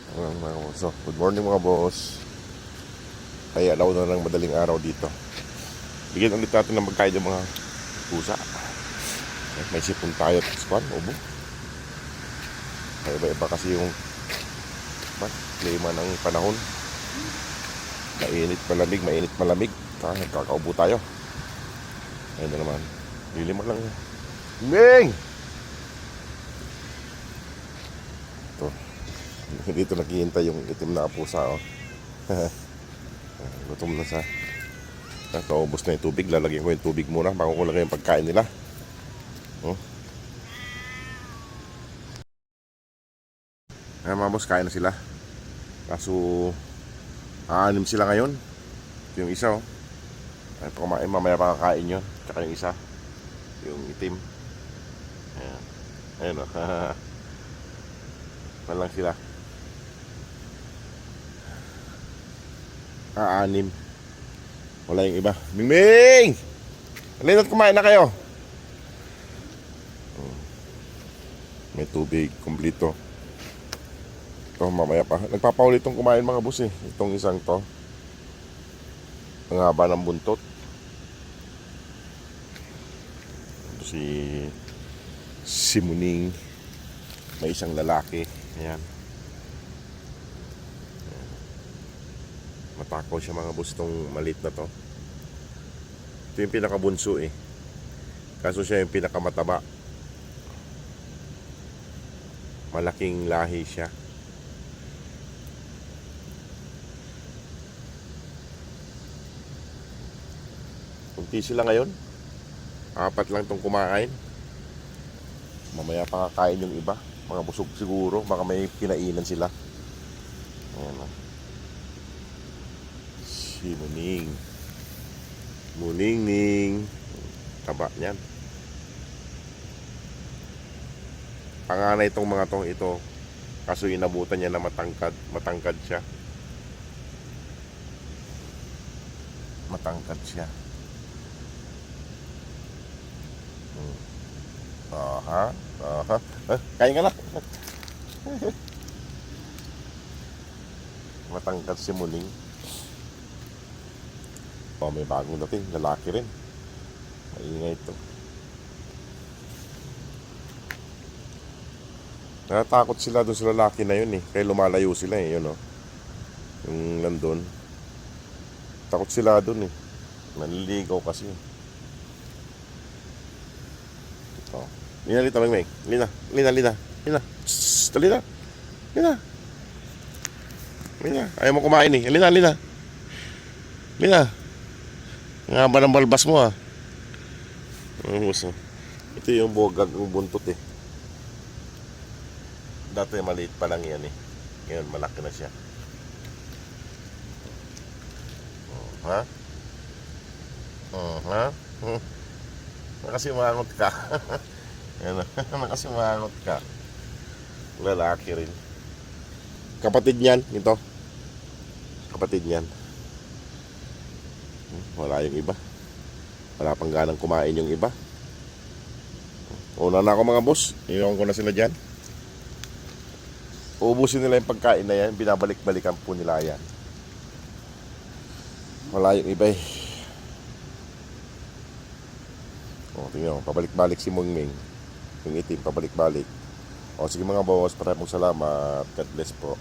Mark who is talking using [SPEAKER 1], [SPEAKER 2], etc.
[SPEAKER 1] So, good morning mga boss. Ay, alaw na ng madaling araw dito. Bigyan ulit natin ng magkain ng mga pusa. May sipon tayo at squad, ubo. Ay, iba-iba kasi yung klima ng panahon. Mainit malamig. Nagkakaubo tayo. Ayun na naman. Lilima lang. Ming! Ito. Dito naghihintay yung itim na pusa, oh. Gutom na sa. Naubos na yung tubig. Lalagyan ko yung tubig muna bago ko lagay yung pagkain nila. Ay, mga boss, kain na sila. Kaso aanim sila ngayon. Ito yung isa, oh. Ay, kumain, mamaya pa kakain yun. Tsaka yung isa, yung itim. Ayan. Ayan, oh. Lang sila. Aanim. Wala yung iba. Mingming! Halina't kumain na kayo. May tubig, kumplito. Ito, mamaya pa. Nagpapaulit itong kumain mga boss, eh. Itong isang to. Ang haba ng buntot. Ito si Muning. May isang lalaki. Ayan. Matakaw siya mga boss itong maliit na to. Ito yung pinakabunso, eh. Kaso siya yung pinakamataba. Malaking lahi siya. Kunti sila ngayon. 4 lang itong kumain. Mamaya pa kakain yung iba. Mga busog siguro. Baka may kinainan sila. Ayan na. Si Muning. Muning-ning. Taba niyan. Panganay itong mga tong ito. Kaso inabutan niya na matangkad. Matangkad siya. Matangkad siya. Aha. Aha. Kain ka na. Matangkad si Muning. Oh, may bagong dating. Lalaki rin. Maingay ito. Natatakot sila doon sa lalaki na yun, eh. Kaya lumalayo sila, eh. Yun, oh. Yung nandun. Takot sila doon, eh. Nanliligaw kasi. Ito. Lina, Lita, Mingming. Lina. Shhh, Lina. Lina. Ayaw mo kumain, eh. Lina. Lina. Ang haba ng balbas mo, ah. Ito yung bogag, yung buntot, eh. Dati maliit pa lang yan, eh. Ngayon malaki na siya. Ha? Ha? Nakasimangot ka. Yan, nakasimangot ka. Lalaki rin. Kapatid niyan, ito. Kapatid niyan. Wala yung iba. Wala pang ganang kumain yung iba. Una na ako mga boss. Iwan ko na sila dyan. Uubusin nila yung pagkain na yan. Binabalik-balikan po nila yan. Wala yung iba, eh. O, tingnan mo. Pabalik-balik si Mungming. Yung itim, pabalik-balik. O, sige mga boss. Maraming salamat. God bless po.